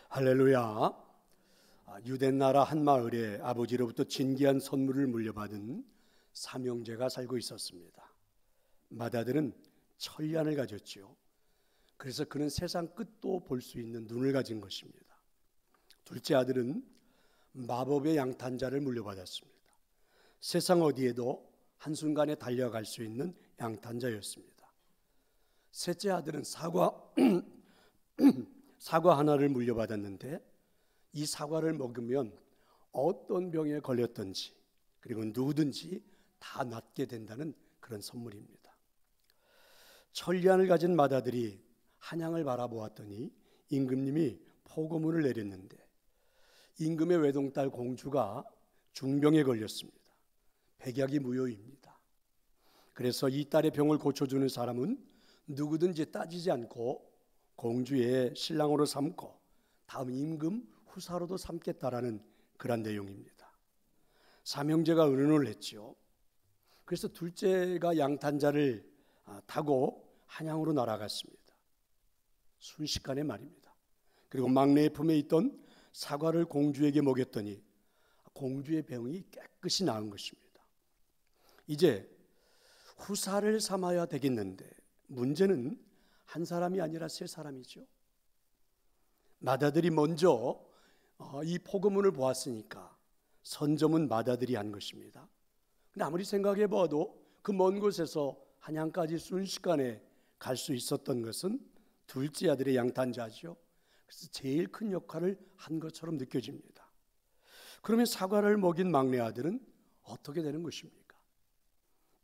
할렐루야. 유대 나라 한 마을에 아버지로부터 진귀한 선물을 물려받은 삼형제가 살고 있었습니다. 맏아들은 천리안을 가졌지요. 그래서 그는 세상 끝도 볼 수 있는 눈을 가진 것입니다. 둘째 아들은 마법의 양탄자를 물려받았습니다. 세상 어디에도 한순간에 달려갈 수 있는 양탄자였습니다. 셋째 아들은 사과 하나를 물려받았는데 이 사과를 먹으면 어떤 병에 걸렸든지 그리고 누구든지 다 낫게 된다는 그런 선물입니다. 천리안을 가진 맏아들이 한양을 바라보았더니 임금님이 포고문을 내렸는데 임금의 외동딸 공주가 중병에 걸렸습니다. 백약이 무효입니다. 그래서 이 딸의 병을 고쳐주는 사람은 누구든지 따지지 않고 공주의 신랑으로 삼고 다음 임금 후사로도 삼겠다라는 그런 내용입니다. 삼형제가 의논을 했죠. 그래서 둘째가 양탄자를 타고 한양으로 날아갔습니다. 순식간에 말입니다. 그리고 막내의 품에 있던 사과를 공주에게 먹였더니 공주의 병이 깨끗이 나은 것입니다. 이제 후사를 삼아야 되겠는데 문제는 한 사람이 아니라 세 사람이죠. 맏아들이 먼저 이 포고문을 보았으니까 선점은 맏아들이 한 것입니다. 근데 아무리 생각해 봐도 그 먼 곳에서 한양까지 순식간에 갈 수 있었던 것은 둘째 아들의 양탄자죠. 그래서 제일 큰 역할을 한 것처럼 느껴집니다. 그러면 사과를 먹인 막내 아들은 어떻게 되는 것입니까?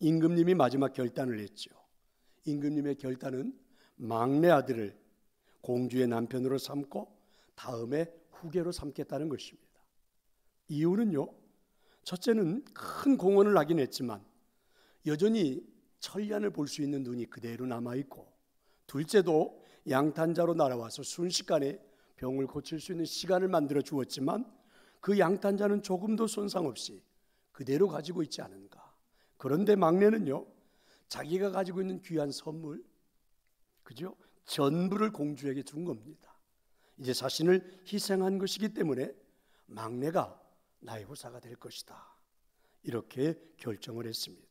임금님이 마지막 결단을 했죠. 임금님의 결단은 막내 아들을 공주의 남편으로 삼고 다음에 후계로 삼겠다는 것입니다. 이유는요, 첫째는 큰 공헌을 하긴 했지만 여전히 천리안을 볼 수 있는 눈이 그대로 남아있고, 둘째도 양탄자로 날아와서 순식간에 병을 고칠 수 있는 시간을 만들어 주었지만 그 양탄자는 조금도 손상 없이 그대로 가지고 있지 않은가. 그런데 막내는요, 자기가 가지고 있는 귀한 선물, 그죠? 전부를 공주에게 준 겁니다. 이제 자신을 희생한 것이기 때문에 막내가 나의 후사가 될 것이다, 이렇게 결정을 했습니다.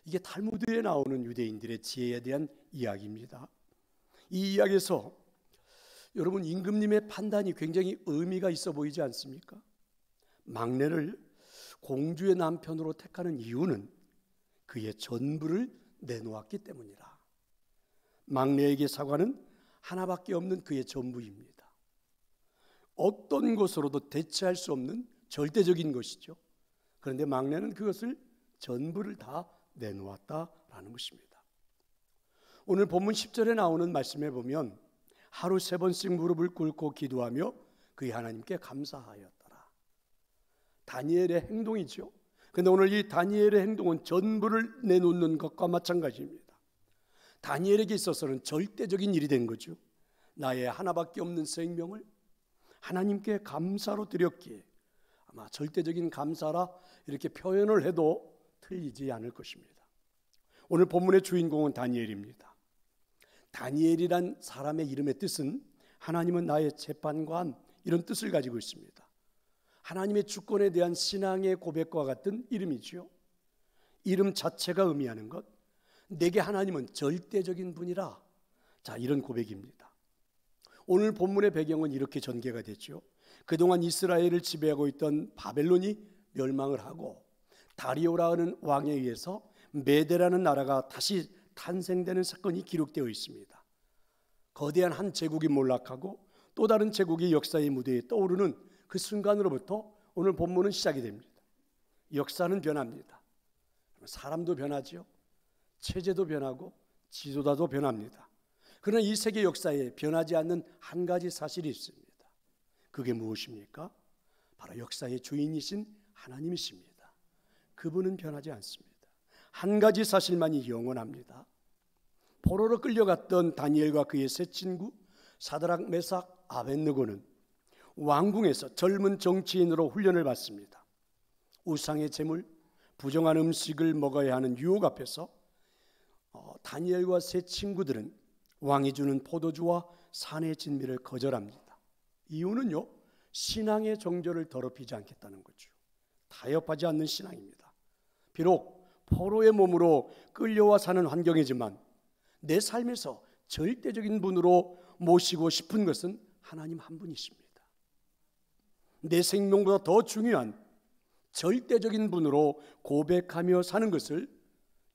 이게 탈무드에 나오는 유대인들의 지혜에 대한 이야기입니다. 이 이야기에서 여러분, 임금님의 판단이 굉장히 의미가 있어 보이지 않습니까? 막내를 공주의 남편으로 택하는 이유는 그의 전부를 내놓았기 때문이라. 막내에게 사과는 하나밖에 없는 그의 전부입니다. 어떤 것으로도 대체할 수 없는 절대적인 것이죠. 그런데 막내는 그것을 전부를 다 내놓았다라는 것입니다. 오늘 본문 10절에 나오는 말씀에 보면 하루 3번씩 무릎을 꿇고 기도하며 그의 하나님께 감사하였더라. 다니엘의 행동이죠. 그런데 오늘 이 다니엘의 행동은 전부를 내놓는 것과 마찬가지입니다. 다니엘에게 있어서는 절대적인 일이 된 거죠. 나의 하나밖에 없는 생명을 하나님께 감사로 드렸기에 아마 절대적인 감사라 이렇게 표현을 해도 틀리지 않을 것입니다. 오늘 본문의 주인공은 다니엘입니다. 다니엘이란 사람의 이름의 뜻은 하나님은 나의 재판관, 이런 뜻을 가지고 있습니다. 하나님의 주권에 대한 신앙의 고백과 같은 이름이죠. 이름 자체가 의미하는 것, 내게 하나님은 절대적인 분이라. 자, 이런 고백입니다. 오늘 본문의 배경은 이렇게 전개가 됐죠. 그동안 이스라엘을 지배하고 있던 바벨론이 멸망을 하고 다리오라 하는 왕에 의해서 메대라는 나라가 다시 탄생되는 사건이 기록되어 있습니다. 거대한 한 제국이 몰락하고 또 다른 제국이 역사의 무대에 떠오르는 그 순간으로부터 오늘 본문은 시작이 됩니다. 역사는 변합니다. 사람도 변하죠. 체제도 변하고 지도자도 변합니다. 그러나 이 세계 역사에 변하지 않는 한 가지 사실이 있습니다. 그게 무엇입니까? 바로 역사의 주인이신 하나님이십니다. 그분은 변하지 않습니다. 한 가지 사실만이 영원합니다. 포로로 끌려갔던 다니엘과 그의 세 친구 사드락, 메삭, 아벳느고는 왕궁에서 젊은 정치인으로 훈련을 받습니다. 우상의 제물, 부정한 음식을 먹어야 하는 유혹 앞에서 다니엘과 세 친구들은 왕이 주는 포도주와 산의 진미를 거절합니다. 이유는요, 신앙의 정조를 더럽히지 않겠다는 거죠. 타협하지 않는 신앙입니다. 비록 포로의 몸으로 끌려와 사는 환경이지만 내 삶에서 절대적인 분으로 모시고 싶은 것은 하나님 한 분이십니다. 내 생명보다 더 중요한 절대적인 분으로 고백하며 사는 것을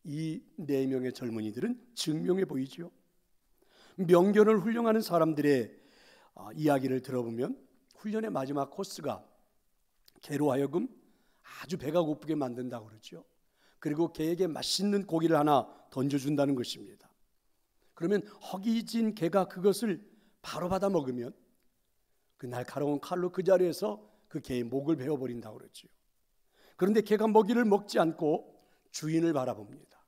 이 4명의 젊은이들은 증명해 보이죠. 명견을 훈련하는 사람들의 이야기를 들어보면 훈련의 마지막 코스가 개로 하여금 아주 배가 고프게 만든다고 그러죠. 그리고 개에게 맛있는 고기를 하나 던져준다는 것입니다. 그러면 허기진 개가 그것을 바로 받아 먹으면 그 날카로운 칼로 그 자리에서 그 개의 목을 베어버린다고 그러죠. 그런데 개가 먹이를 먹지 않고 주인을 바라봅니다.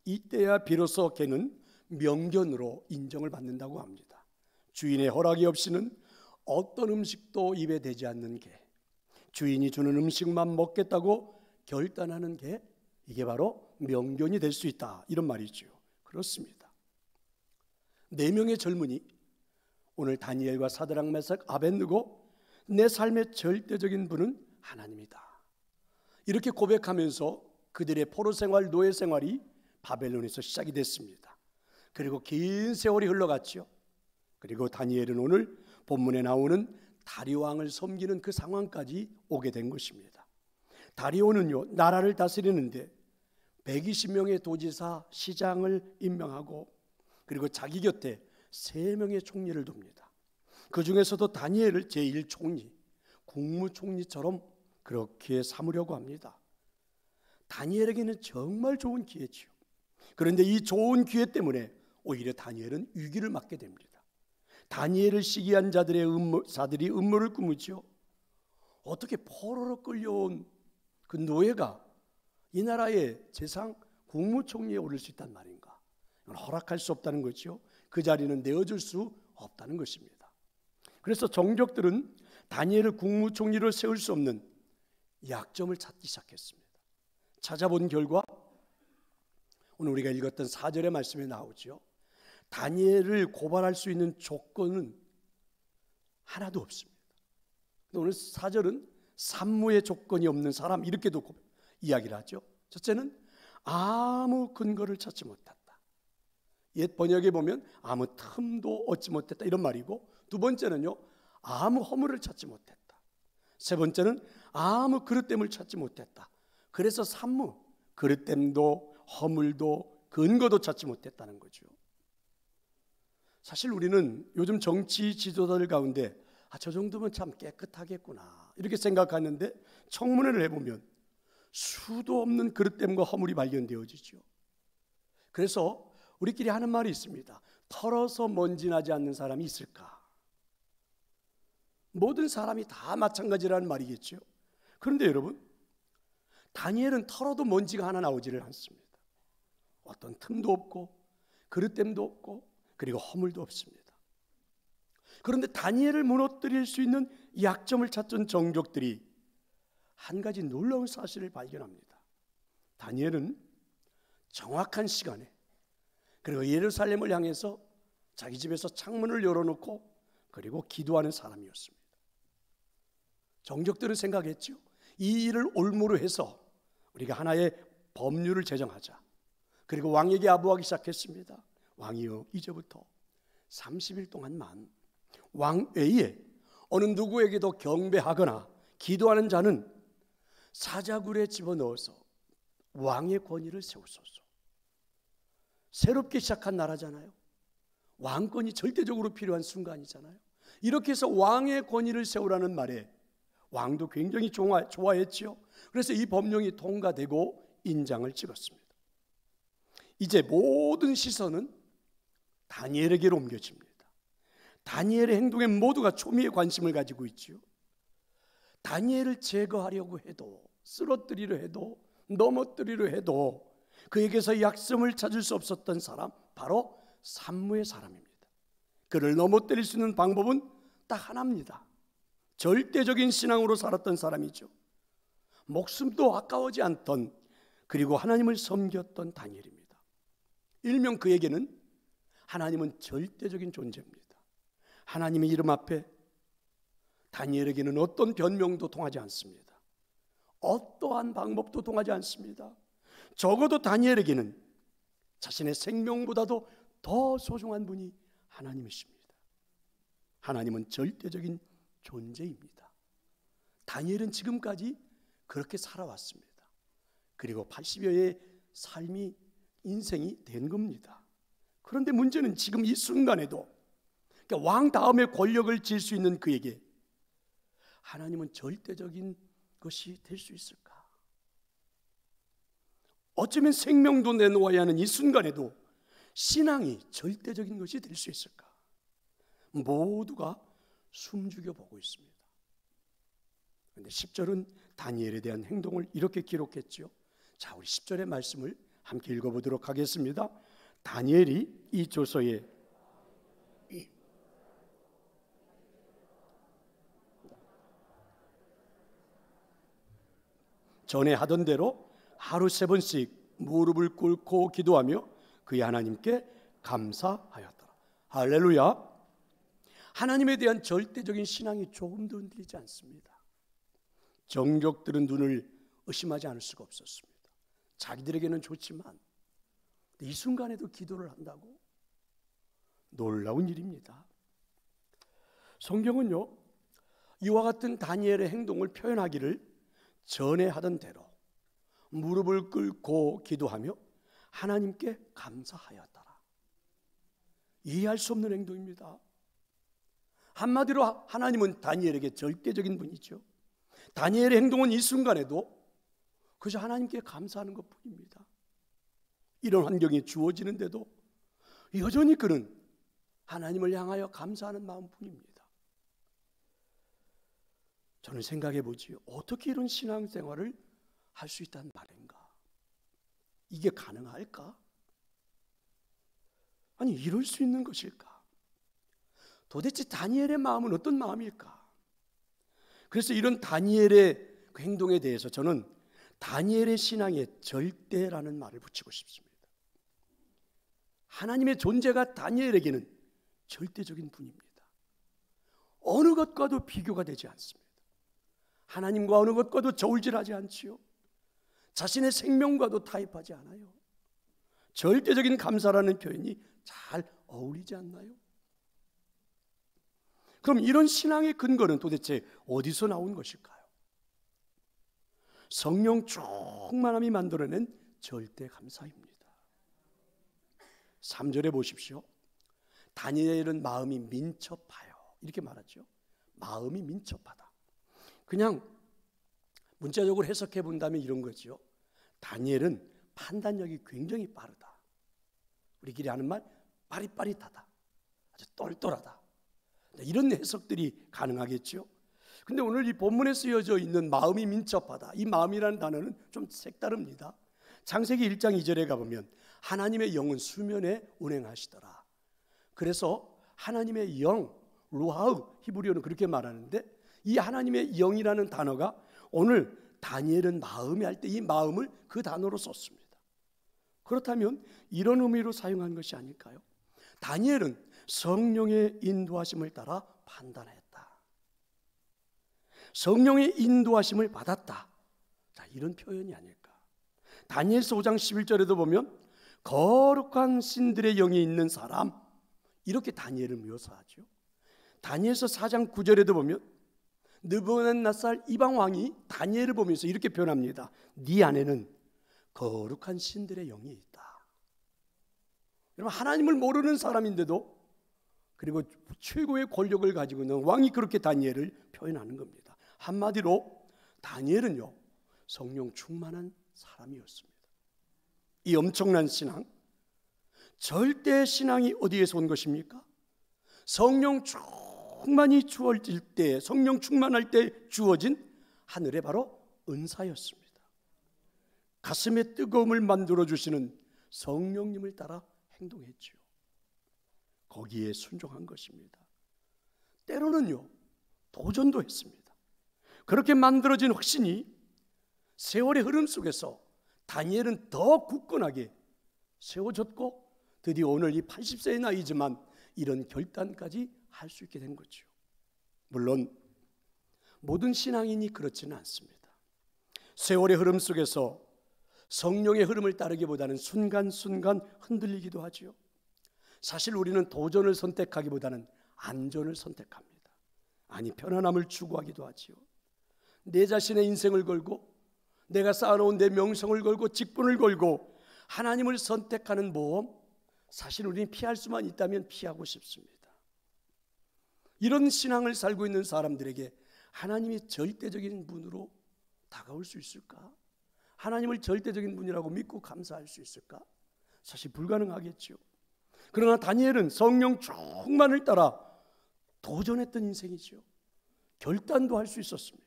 이때야 비로소 개는 명견으로 인정을 받는다고 합니다. 주인의 허락이 없이는 어떤 음식도 입에 대지 않는 개, 주인이 주는 음식만 먹겠다고 결단하는 개, 이게 바로 명견이 될 수 있다, 이런 말이죠. 그렇습니다. 4명의 젊은이, 오늘 다니엘과 사드락 메삭 아벳느고, 내 삶의 절대적인 분은 하나님이다, 이렇게 고백하면서 그들의 포로 생활, 노예 생활이 바벨론에서 시작이 됐습니다. 그리고 긴 세월이 흘러갔죠. 그리고 다니엘은 오늘 본문에 나오는 다리오 왕을 섬기는 그 상황까지 오게 된 것입니다. 다리오는요, 나라를 다스리는데 120명의 도지사, 시장을 임명하고 그리고 자기 곁에 3명의 총리를 둡니다. 그 중에서도 다니엘을 제1총리, 국무총리처럼 그렇게 삼으려고 합니다. 다니엘에게는 정말 좋은 기회지요. 그런데 이 좋은 기회 때문에 오히려 다니엘은 위기를 맞게 됩니다. 다니엘을 시기한 자들이 음모를 꾸미죠. 어떻게 포로로 끌려온 그 노예가 이 나라의 재상 국무총리에 오를 수 있단 말인가? 이건 허락할 수 없다는 거죠. 그 자리는 내어줄 수 없다는 것입니다. 그래서 정적들은 다니엘을 국무총리로 세울 수 없는 약점을 찾기 시작했습니다. 찾아본 결과 오늘 우리가 읽었던 4절의 말씀에 나오죠. 다니엘을 고발할 수 있는 조건은 하나도 없습니다. 오늘 4절은 산무의 조건이 없는 사람, 이렇게도 이야기를 하죠. 첫째는 아무 근거를 찾지 못했다. 옛 번역에 보면 아무 틈도 얻지 못했다, 이런 말이고, 두 번째는요, 아무 허물을 찾지 못했다. 세 번째는 아무 그릇됨을 찾지 못했다. 그래서 산무, 그릇됨도 허물도 근거도 찾지 못했다는 거죠. 사실 우리는 요즘 정치 지도자들 가운데 저 정도면 참 깨끗하겠구나, 이렇게 생각하는데 청문회를 해보면 수도 없는 그릇됨과 허물이 발견되어지죠. 그래서 우리끼리 하는 말이 있습니다. 털어서 먼지 나지 않는 사람이 있을까? 모든 사람이 다 마찬가지라는 말이겠죠. 그런데 여러분, 다니엘은 털어도 먼지가 하나 나오지를 않습니다. 어떤 틈도 없고 그릇됨도 없고 그리고 허물도 없습니다. 그런데 다니엘을 무너뜨릴 수 있는 약점을 찾던 정족들이 한 가지 놀라운 사실을 발견합니다. 다니엘은 정확한 시간에 그리고 예루살렘을 향해서 자기 집에서 창문을 열어놓고 그리고 기도하는 사람이었습니다. 정족들은 생각했죠. 이 일을 올무로 해서 우리가 하나의 법률을 제정하자. 그리고 왕에게 아부하기 시작했습니다. 왕이여, 이제부터 30일 동안만 왕 외에 어느 누구에게도 경배하거나 기도하는 자는 사자굴에 집어넣어서 왕의 권위를 세우소서. 새롭게 시작한 나라잖아요. 왕권이 절대적으로 필요한 순간이잖아요. 이렇게 해서 왕의 권위를 세우라는 말에 왕도 굉장히 좋아했죠. 그래서 이 법령이 통과되고 인장을 찍었습니다. 이제 모든 시선은 다니엘에게로 옮겨집니다. 다니엘의 행동에 모두가 초미의 관심을 가지고 있죠. 다니엘을 제거하려고 해도, 쓰러뜨리려 해도, 넘어뜨리려 해도 그에게서 약점을 찾을 수 없었던 사람, 바로 산무의 사람입니다. 그를 넘어뜨릴 수 있는 방법은 딱 하나입니다. 절대적인 신앙으로 살았던 사람이죠. 목숨도 아까워지 않던, 그리고 하나님을 섬겼던 다니엘입니다. 일명 그에게는 하나님은 절대적인 존재입니다. 하나님의 이름 앞에 다니엘에게는 어떤 변명도 통하지 않습니다. 어떠한 방법도 통하지 않습니다. 적어도 다니엘에게는 자신의 생명보다도 더 소중한 분이 하나님이십니다. 하나님은 절대적인 존재입니다. 다니엘은 지금까지 그렇게 살아왔습니다. 그리고 80여의 삶이 인생이 된 겁니다. 그런데 문제는 지금 이 순간에도 그러니까 왕 다음에 권력을 쥘 수 있는 그에게 하나님은 절대적인 것이 될 수 있을까? 어쩌면 생명도 내놓아야 하는 이 순간에도 신앙이 절대적인 것이 될 수 있을까? 모두가 숨죽여 보고 있습니다. 그런데 10절은 다니엘에 대한 행동을 이렇게 기록했죠. 자, 우리 10절의 말씀을 함께 읽어보도록 하겠습니다. 다니엘이 이 조서에 전에 하던 대로 하루 3번씩 무릎을 꿇고 기도하며 그의 하나님께 감사하였더라. 할렐루야. 하나님에 대한 절대적인 신앙이 조금도 흔들리지 않습니다. 정족들은 눈을 의심하지 않을 수가 없었습니다. 자기들에게는 좋지만 이 순간에도 기도를 한다고? 놀라운 일입니다. 성경은요, 이와 같은 다니엘의 행동을 표현하기를 전에 하던 대로 무릎을 꿇고 기도하며 하나님께 감사하였더라. 이해할 수 없는 행동입니다. 한마디로 하나님은 다니엘에게 절대적인 분이죠. 다니엘의 행동은 이 순간에도 그저 하나님께 감사하는 것뿐입니다. 이런 환경이 주어지는데도 여전히 그는 하나님을 향하여 감사하는 마음뿐입니다. 저는 생각해 보지요. 어떻게 이런 신앙생활을 할 수 있다는 말인가? 이게 가능할까? 아니, 이럴 수 있는 것일까? 도대체 다니엘의 마음은 어떤 마음일까? 그래서 이런 다니엘의 그 행동에 대해서 저는 다니엘의 신앙에 절대라는 말을 붙이고 싶습니다. 하나님의 존재가 다니엘에게는 절대적인 분입니다. 어느 것과도 비교가 되지 않습니다. 하나님과 어느 것과도 저울질하지 않지요. 자신의 생명과도 타협하지 않아요. 절대적인 감사라는 표현이 잘 어울리지 않나요? 그럼 이런 신앙의 근거는 도대체 어디서 나온 것일까요? 성령 충만함이 만들어낸 절대 감사입니다. 3절에 보십시오. 다니엘은 마음이 민첩하여 이렇게 말하죠. 마음이 민첩하다. 그냥 문자적으로 해석해 본다면 이런 거죠. 다니엘은 판단력이 굉장히 빠르다. 우리끼리 하는 말 빠릿빠릿하다. 아주 똘똘하다. 이런 해석들이 가능하겠죠. 근데 오늘 이 본문에 쓰여져 있는 마음이 민첩하다. 이 마음이라는 단어는 좀 색다릅니다. 창세기 1장 2절에 가보면 하나님의 영은 수면에 운행하시더라. 그래서 하나님의 영, 루하흐, 히브리어는 그렇게 말하는데 이 하나님의 영이라는 단어가 오늘 다니엘은 마음이 할 때 이 마음을 그 단어로 썼습니다. 그렇다면 이런 의미로 사용한 것이 아닐까요? 다니엘은 성령의 인도하심을 따라 판단했다. 성령의 인도하심을 받았다. 자, 이런 표현이 아닐까. 다니엘서 5장 11절에도 보면 거룩한 신들의 영이 있는 사람, 이렇게 다니엘을 묘사하죠. 다니엘서 4장 9절에도 보면 느부갓네살 이방 왕이 다니엘을 보면서 이렇게 표현합니다. 네 안에는 거룩한 신들의 영이 있다. 여러분, 하나님을 모르는 사람인데도 그리고 최고의 권력을 가지고 있는 왕이 그렇게 다니엘을 표현하는 겁니다. 한마디로 다니엘은요, 성령 충만한 사람이었습니다. 이 엄청난 신앙, 절대 신앙이 어디에서 온 것입니까? 성령 충만히 주어질 때, 성령 충만할 때 주어진 하늘의 바로 은사였습니다. 가슴의 뜨거움을 만들어주시는 성령님을 따라 행동했지요. 거기에 순종한 것입니다. 때로는요, 도전도 했습니다. 그렇게 만들어진 확신이 세월의 흐름 속에서 다니엘은 더 굳건하게 세워졌고 드디어 오늘 이 80세의 나이지만 이런 결단까지 할 수 있게 된 거죠. 물론 모든 신앙인이 그렇지는 않습니다. 세월의 흐름 속에서 성령의 흐름을 따르기보다는 순간순간 흔들리기도 하죠. 사실 우리는 도전을 선택하기보다는 안전을 선택합니다. 아니, 편안함을 추구하기도 하지요. 내 자신의 인생을 걸고 내가 쌓아놓은 내 명성을 걸고 직분을 걸고 하나님을 선택하는 모험, 사실 우리는 피할 수만 있다면 피하고 싶습니다. 이런 신앙을 살고 있는 사람들에게 하나님이 절대적인 분으로 다가올 수 있을까? 하나님을 절대적인 분이라고 믿고 감사할 수 있을까? 사실 불가능하겠죠. 그러나 다니엘은 성령 충만을 따라 도전했던 인생이죠. 결단도 할 수 있었습니다.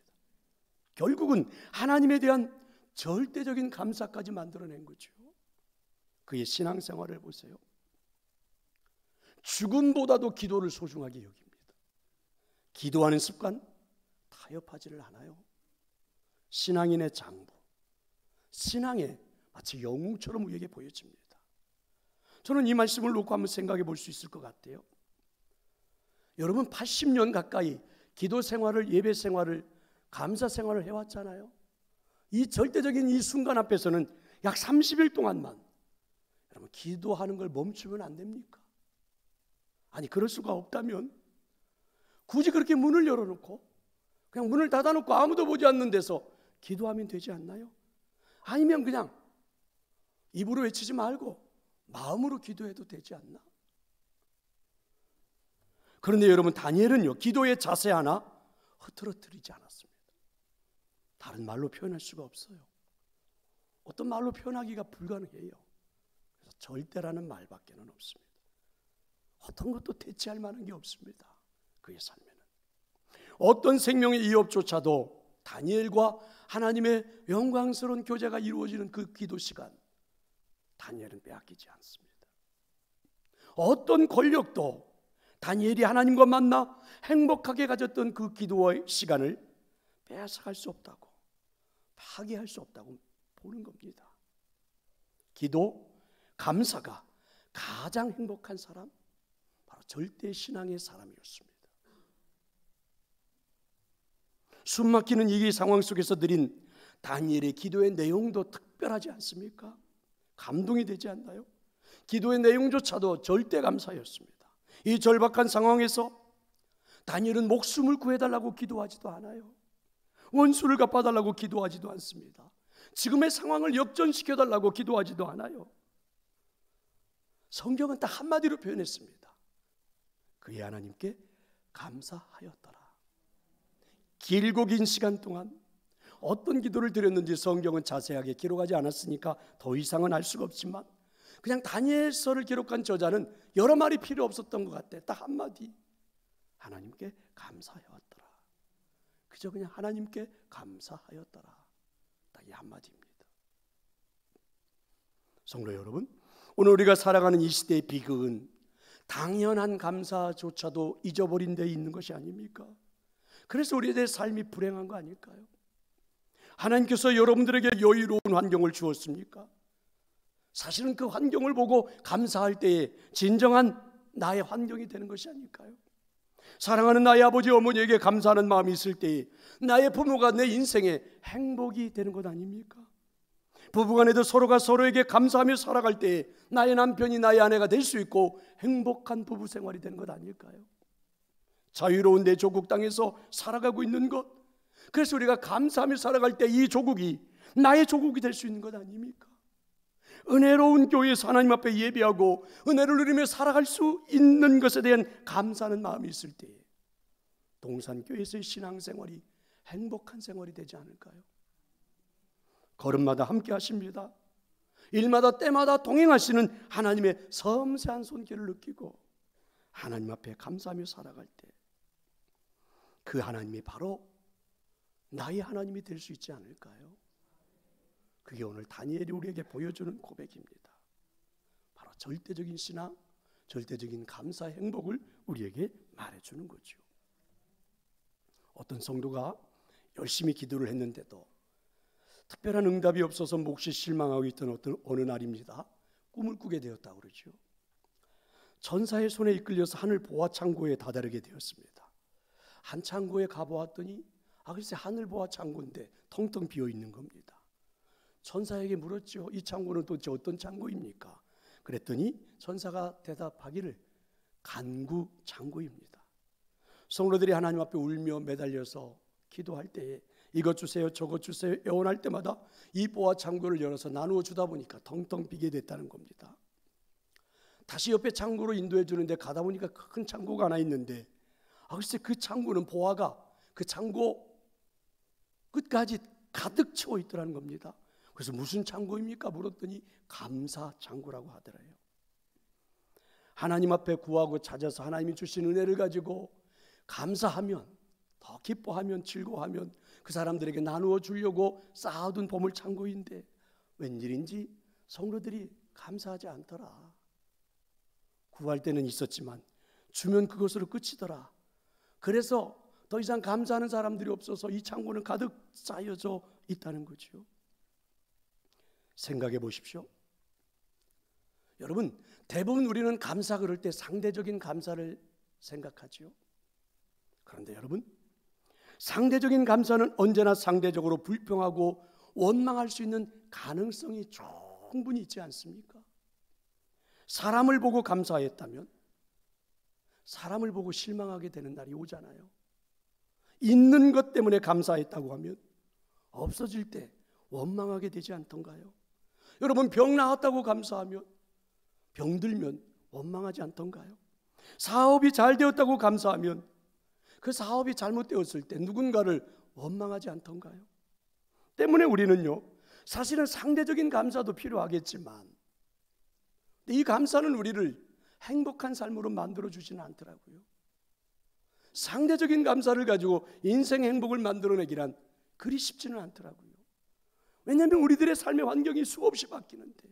결국은 하나님에 대한 절대적인 감사까지 만들어낸 거죠. 그의 신앙생활을 보세요. 죽음보다도 기도를 소중하게 여깁니다. 기도하는 습관 타협하지를 않아요. 신앙인의 장부, 신앙에 마치 영웅처럼 우리에게 보여집니다. 저는 이 말씀을 놓고 한번 생각해 볼 수 있을 것 같아요. 여러분 80년 가까이 기도 생활을, 예배 생활을, 감사 생활을 해왔잖아요. 이 절대적인 이 순간 앞에서는 약 30일 동안만 여러분 기도하는 걸 멈추면 안 됩니까? 아니, 그럴 수가 없다면 굳이 그렇게 문을 열어놓고 그냥 문을 닫아놓고 아무도 보지 않는 데서 기도하면 되지 않나요? 아니면 그냥 입으로 외치지 말고 마음으로 기도해도 되지 않나? 그런데 여러분, 다니엘은요, 기도의 자세 하나 흐트러뜨리지 않았습니다. 다른 말로 표현할 수가 없어요. 어떤 말로 표현하기가 불가능해요. 그래서 절대라는 말밖에는 없습니다. 어떤 것도 대체할 만한 게 없습니다. 그의 삶에는 어떤 생명의 이업조차도 다니엘과 하나님의 영광스러운 교제가 이루어지는 그 기도 시간, 다니엘은 빼앗기지 않습니다. 어떤 권력도 다니엘이 하나님과 만나 행복하게 가졌던 그 기도의 시간을 빼앗아갈 수 없다고, 파괴할 수 없다고 보는 겁니다. 기도, 감사가 가장 행복한 사람, 바로 절대 신앙의 사람이었습니다. 숨막히는 이 상황 속에서 드린 다니엘의 기도의 내용도 특별하지 않습니까? 감동이 되지 않나요? 기도의 내용조차도 절대 감사였습니다. 이 절박한 상황에서 다니엘은 목숨을 구해달라고 기도하지도 않아요. 원수를 갚아달라고 기도하지도 않습니다. 지금의 상황을 역전시켜달라고 기도하지도 않아요. 성경은 딱 한마디로 표현했습니다. 그의 하나님께 감사하였더라. 길고 긴 시간 동안 어떤 기도를 드렸는지 성경은 자세하게 기록하지 않았으니까 더 이상은 알 수가 없지만, 그냥 다니엘서를 기록한 저자는 여러 말이 필요 없었던 것 같아. 딱 한마디, 하나님께 감사하였더라. 그저 그냥 하나님께 감사하였더라. 딱 이 한마디입니다. 성도 여러분, 오늘 우리가 살아가는 이 시대의 비극은 당연한 감사조차도 잊어버린 데 있는 것이 아닙니까? 그래서 우리의 삶이 불행한 거 아닐까요? 하나님께서 여러분들에게 여유로운 환경을 주었습니까? 사실은 그 환경을 보고 감사할 때에 진정한 나의 환경이 되는 것이 아닐까요? 사랑하는 나의 아버지 어머니에게 감사하는 마음이 있을 때에 나의 부모가 내 인생의 행복이 되는 것 아닙니까? 부부간에도 서로가 서로에게 감사하며 살아갈 때에 나의 남편이 나의 아내가 될 수 있고 행복한 부부 생활이 되는 것 아닐까요? 자유로운 내 조국 땅에서 살아가고 있는 것, 그래서 우리가 감사하며 살아갈 때 이 조국이 나의 조국이 될 수 있는 것 아닙니까? 은혜로운 교회에서 하나님 앞에 예배하고 은혜를 누리며 살아갈 수 있는 것에 대한 감사하는 마음이 있을 때 동산교회에서의 신앙생활이 행복한 생활이 되지 않을까요? 걸음마다 함께 하십니다. 일마다 때마다 동행하시는 하나님의 섬세한 손길을 느끼고 하나님 앞에 감사하며 살아갈 때 그 하나님이 바로 나의 하나님이 될 수 있지 않을까요? 그게 오늘 다니엘이 우리에게 보여주는 고백입니다. 바로 절대적인 신앙, 절대적인 감사의 행복을 우리에게 말해주는 거죠. 어떤 성도가 열심히 기도를 했는데도 특별한 응답이 없어서 몹시 실망하고 있던 어느 날입니다. 꿈을 꾸게 되었다고 그러죠. 전사의 손에 이끌려서 하늘 보화 창고에 다다르게 되었습니다. 한 창고에 가보았더니 글쎄 하늘 보화 창고인데 텅텅 비어 있는 겁니다. 천사에게 물었죠. 이 창고는 도대체 어떤 창고입니까? 그랬더니 천사가 대답하기를 간구 창고입니다. 성도들이 하나님 앞에 울며 매달려서 기도할 때에 이것 주세요 저것 주세요 애원할 때마다 이 보화 창고를 열어서 나누어 주다 보니까 텅텅 비게 됐다는 겁니다. 다시 옆에 창고로 인도해 주는데 가다 보니까 큰 창고가 하나 있는데 글쎄 그 창고는 보화가 그 창고 끝까지 가득 채워 있더라는 겁니다. 그래서 무슨 창고입니까? 물었더니 감사 창고라고 하더래요. 하나님 앞에 구하고 찾아서 하나님이 주신 은혜를 가지고 감사하면, 더 기뻐하면, 즐거워하면 그 사람들에게 나누어 주려고 쌓아둔 보물 창고인데 웬일인지 성도들이 감사하지 않더라. 구할 때는 있었지만 주면 그것으로 끝이더라. 그래서 더 이상 감사하는 사람들이 없어서 이 창고는 가득 쌓여져 있다는 거죠. 생각해 보십시오. 여러분, 대부분 우리는 감사 그럴 때 상대적인 감사를 생각하죠. 그런데 여러분, 상대적인 감사는 언제나 상대적으로 불평하고 원망할 수 있는 가능성이 충분히 있지 않습니까? 사람을 보고 감사했다면 사람을 보고 실망하게 되는 날이 오잖아요. 있는 것 때문에 감사했다고 하면 없어질 때 원망하게 되지 않던가요? 여러분, 병 나았다고 감사하면 병들면 원망하지 않던가요? 사업이 잘 되었다고 감사하면 그 사업이 잘못되었을 때 누군가를 원망하지 않던가요? 때문에 우리는요, 사실은 상대적인 감사도 필요하겠지만 이 감사는 우리를 행복한 삶으로 만들어주지는 않더라고요. 상대적인 감사를 가지고 인생 행복을 만들어내기란 그리 쉽지는 않더라고요. 왜냐하면 우리들의 삶의 환경이 수없이 바뀌는데,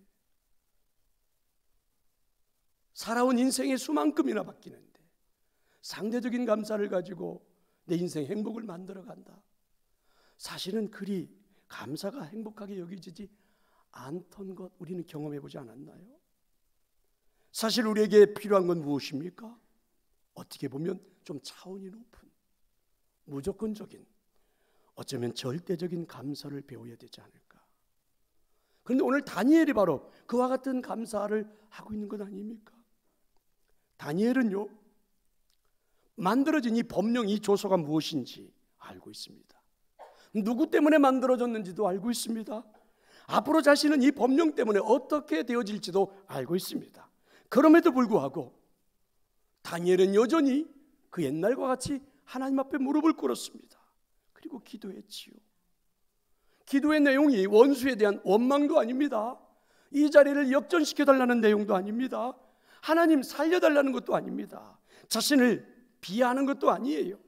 살아온 인생의 수만큼이나 바뀌는데 상대적인 감사를 가지고 내 인생 행복을 만들어간다. 사실은 그리 감사가 행복하게 여겨지지 않던 것 우리는 경험해보지 않았나요? 사실 우리에게 필요한 건 무엇입니까? 어떻게 보면 좀 차원이 높은, 무조건적인, 어쩌면 절대적인 감사를 배워야 되지 않을까. 그런데 오늘 다니엘이 바로 그와 같은 감사를 하고 있는 것 아닙니까? 다니엘은요, 만들어진 이 법령, 이 조서가 무엇인지 알고 있습니다. 누구 때문에 만들어졌는지도 알고 있습니다. 앞으로 자신은 이 법령 때문에 어떻게 되어질지도 알고 있습니다. 그럼에도 불구하고 다니엘은 여전히 그 옛날과 같이 하나님 앞에 무릎을 꿇었습니다. 그리고 기도했지요. 기도의 내용이 원수에 대한 원망도 아닙니다. 이 자리를 역전시켜달라는 내용도 아닙니다. 하나님 살려달라는 것도 아닙니다. 자신을 비하하는 것도 아니에요.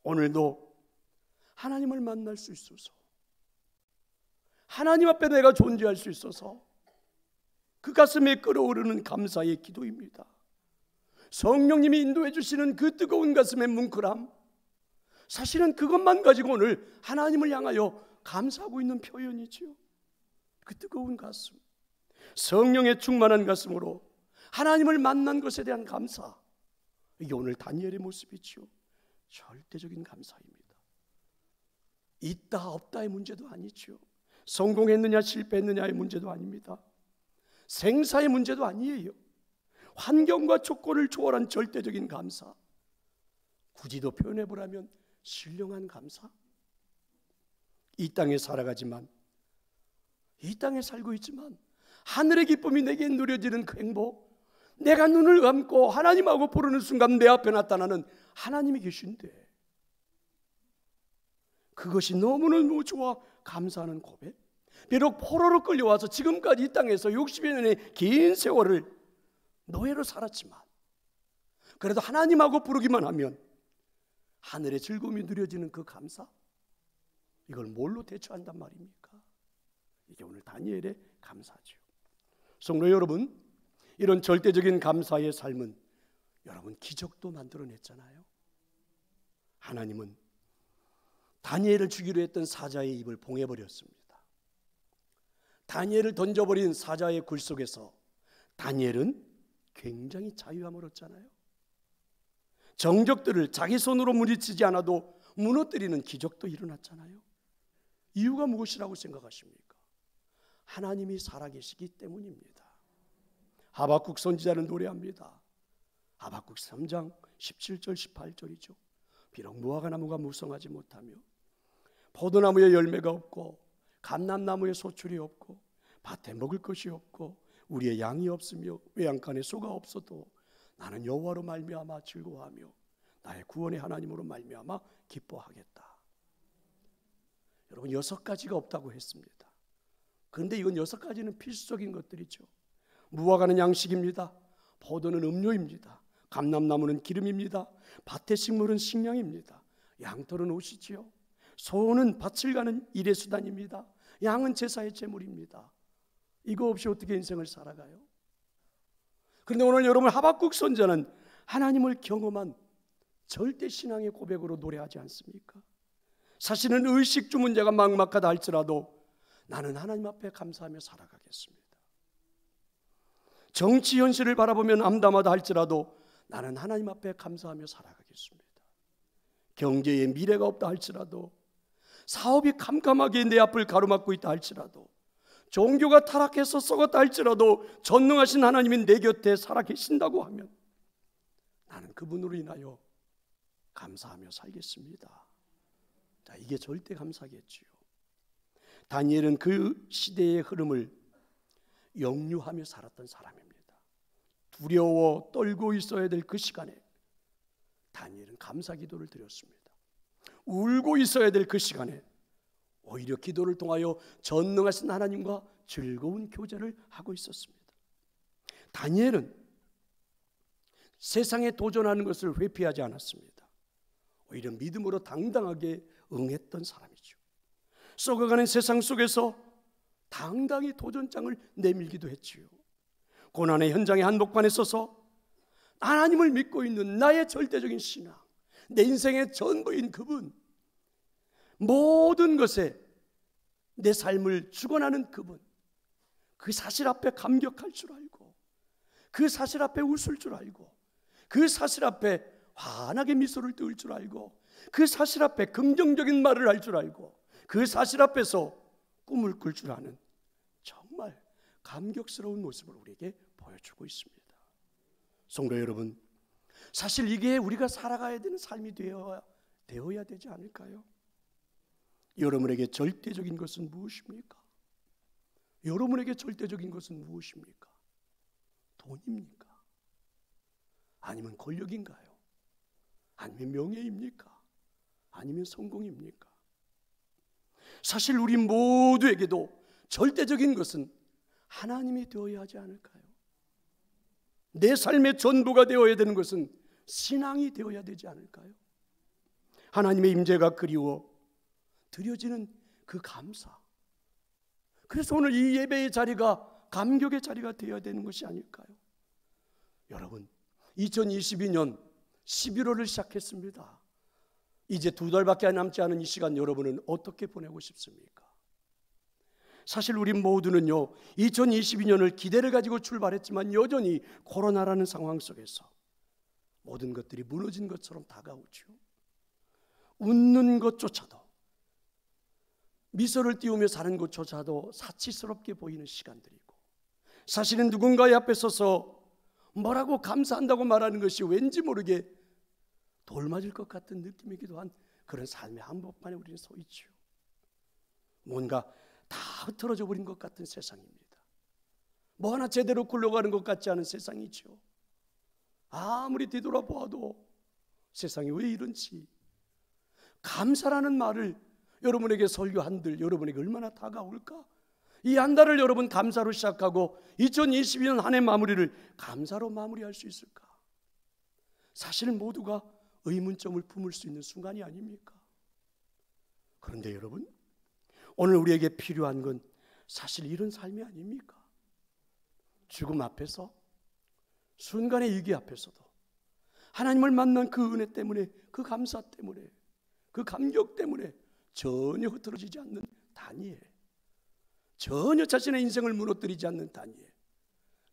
오늘도 하나님을 만날 수 있어서, 하나님 앞에 내가 존재할 수 있어서 그 가슴에 끓어오르는 감사의 기도입니다. 성령님이 인도해 주시는 그 뜨거운 가슴의 뭉클함, 사실은 그것만 가지고 오늘 하나님을 향하여 감사하고 있는 표현이지요. 그 뜨거운 가슴, 성령의 충만한 가슴으로 하나님을 만난 것에 대한 감사, 이게 오늘 다니엘의 모습이지요. 절대적인 감사입니다. 있다 없다의 문제도 아니죠. 성공했느냐 실패했느냐의 문제도 아닙니다. 생사의 문제도 아니에요. 환경과 조건을 초월한 절대적인 감사, 굳이 더 표현해보라면 신령한 감사. 이 땅에 살아가지만, 이 땅에 살고 있지만 하늘의 기쁨이 내게 누려지는 그 행복, 내가 눈을 감고 하나님하고 부르는 순간 내 앞에 나타나는 하나님이 계신데 그것이 너무너무 좋아 감사하는 고백. 비록 포로로 끌려와서 지금까지 이 땅에서 60여 년의 긴 세월을 노예로 살았지만 그래도 하나님하고 부르기만 하면 하늘의 즐거움이 누려지는 그 감사, 이걸 뭘로 대처한단 말입니까? 이게 오늘 다니엘의 감사죠. 성도 여러분, 이런 절대적인 감사의 삶은 여러분 기적도 만들어냈잖아요. 하나님은 다니엘을 죽이려 했던 사자의 입을 봉해버렸습니다. 다니엘을 던져버린 사자의 굴 속에서 다니엘은 굉장히 자유함을 얻잖아요. 정적들을 자기 손으로 무너뜨리지 않아도 무너뜨리는 기적도 일어났잖아요. 이유가 무엇이라고 생각하십니까? 하나님이 살아계시기 때문입니다. 하박국 선지자는 노래합니다. 하박국 3장 17절 18절이죠. 비록 무화과나무가 무성하지 못하며 포도나무에 열매가 없고 감람나무에 소출이 없고 밭에 먹을 것이 없고 우리의 양이 없으며 외양간에 소가 없어도 나는 여호와로 말미암아 즐거워하며 나의 구원의 하나님으로 말미암아 기뻐하겠다. 여러분 6가지가 없다고 했습니다. 그런데 이건 6가지는 필수적인 것들이죠. 무화과는 양식입니다. 포도는 음료입니다. 감람나무는 기름입니다. 밭의 식물은 식량입니다. 양털은 옷이지요. 소는 밭을 가는 일의 수단입니다. 양은 제사의 제물입니다. 이거 없이 어떻게 인생을 살아가요? 그런데 오늘 여러분 하박국 선지자는 하나님을 경험한 절대 신앙의 고백으로 노래하지 않습니까? 사실은 의식 주문제가 막막하다 할지라도 나는 하나님 앞에 감사하며 살아가겠습니다. 정치 현실을 바라보면 암담하다 할지라도 나는 하나님 앞에 감사하며 살아가겠습니다. 경제에 미래가 없다 할지라도, 사업이 캄캄하게 내 앞을 가로막고 있다 할지라도, 종교가 타락해서 썩었다 할지라도 전능하신 하나님이 내 곁에 살아계신다고 하면 나는 그분으로 인하여 감사하며 살겠습니다. 자, 이게 절대 감사겠지요. 다니엘은 그 시대의 흐름을 역류하며 살았던 사람입니다. 두려워 떨고 있어야 될 그 시간에 다니엘은 감사 기도를 드렸습니다. 울고 있어야 될 그 시간에 오히려 기도를 통하여 전능하신 하나님과 즐거운 교제를 하고 있었습니다. 다니엘은 세상에 도전하는 것을 회피하지 않았습니다. 오히려 믿음으로 당당하게 응했던 사람이죠. 썩어가는 세상 속에서 당당히 도전장을 내밀기도 했지요. 고난의 현장의 한복판에 서서 하나님을 믿고 있는 나의 절대적인 신앙, 내 인생의 전부인 그분, 모든 것에 내 삶을 주관하는 그분, 그 사실 앞에 감격할 줄 알고, 그 사실 앞에 웃을 줄 알고, 그 사실 앞에 환하게 미소를 띄울 줄 알고, 그 사실 앞에 긍정적인 말을 할 줄 알고, 그 사실 앞에서 꿈을 꿀 줄 아는 정말 감격스러운 모습을 우리에게 보여주고 있습니다. 성도 여러분, 사실 이게 우리가 살아가야 되는 삶이 되어야 되지 않을까요? 여러분에게 절대적인 것은 무엇입니까? 여러분에게 절대적인 것은 무엇입니까? 돈입니까? 아니면 권력인가요? 아니면 명예입니까? 아니면 성공입니까? 사실 우리 모두에게도 절대적인 것은 하나님이 되어야 하지 않을까요? 내 삶의 전부가 되어야 되는 것은 신앙이 되어야 되지 않을까요? 하나님의 임재가 그리워 드려지는 그 감사. 그래서 오늘 이 예배의 자리가 감격의 자리가 되어야 되는 것이 아닐까요? 여러분, 2022년 11월을 시작했습니다. 이제 2달밖에 남지 않은 이 시간 여러분은 어떻게 보내고 싶습니까? 사실 우리 모두는요 2022년을 기대를 가지고 출발했지만 여전히 코로나라는 상황 속에서 모든 것들이 무너진 것처럼 다가오죠. 웃는 것조차도, 미소를 띄우며 사는 것조차도 사치스럽게 보이는 시간들이고, 사실은 누군가의 앞에 서서 뭐라고 감사한다고 말하는 것이 왠지 모르게 돌맞을 것 같은 느낌이기도 한 그런 삶의 한복판에 우리는 서 있죠. 뭔가 다 흐트러져 버린 것 같은 세상입니다. 뭐 하나 제대로 굴러가는 것 같지 않은 세상이죠. 아무리 뒤돌아보아도 세상이 왜 이런지, 감사라는 말을 여러분에게 설교한들 여러분에게 얼마나 다가올까? 이 한 달을 여러분 감사로 시작하고 2022년 한 해 마무리를 감사로 마무리할 수 있을까? 사실 모두가 의문점을 품을 수 있는 순간이 아닙니까? 그런데 여러분, 오늘 우리에게 필요한 건 사실 이런 삶이 아닙니까? 죽음 앞에서, 순간의 위기 앞에서도 하나님을 만난 그 은혜 때문에, 그 감사 때문에, 그 감격 때문에 전혀 흐트러지지 않는 다니엘, 전혀 자신의 인생을 무너뜨리지 않는 다니엘,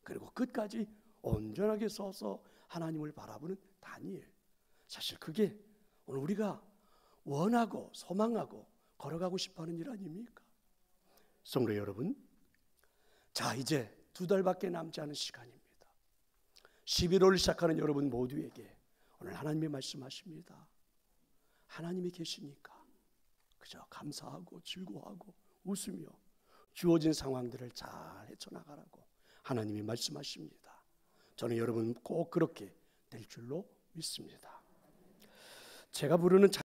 그리고 끝까지 온전하게 서서 하나님을 바라보는 다니엘. 사실 그게 오늘 우리가 원하고 소망하고 걸어가고 싶어하는 일 아닙니까? 성도 여러분, 자 이제 2달밖에 남지 않은 시간입니다. 11월을 시작하는 여러분 모두에게 오늘 하나님이 말씀하십니다. 하나님이 계시니까 그저 감사하고 즐거워하고 웃으며 주어진 상황들을 잘 헤쳐나가라고 하나님이 말씀하십니다. 저는 여러분 꼭 그렇게 될 줄로 믿습니다. 제가 부르는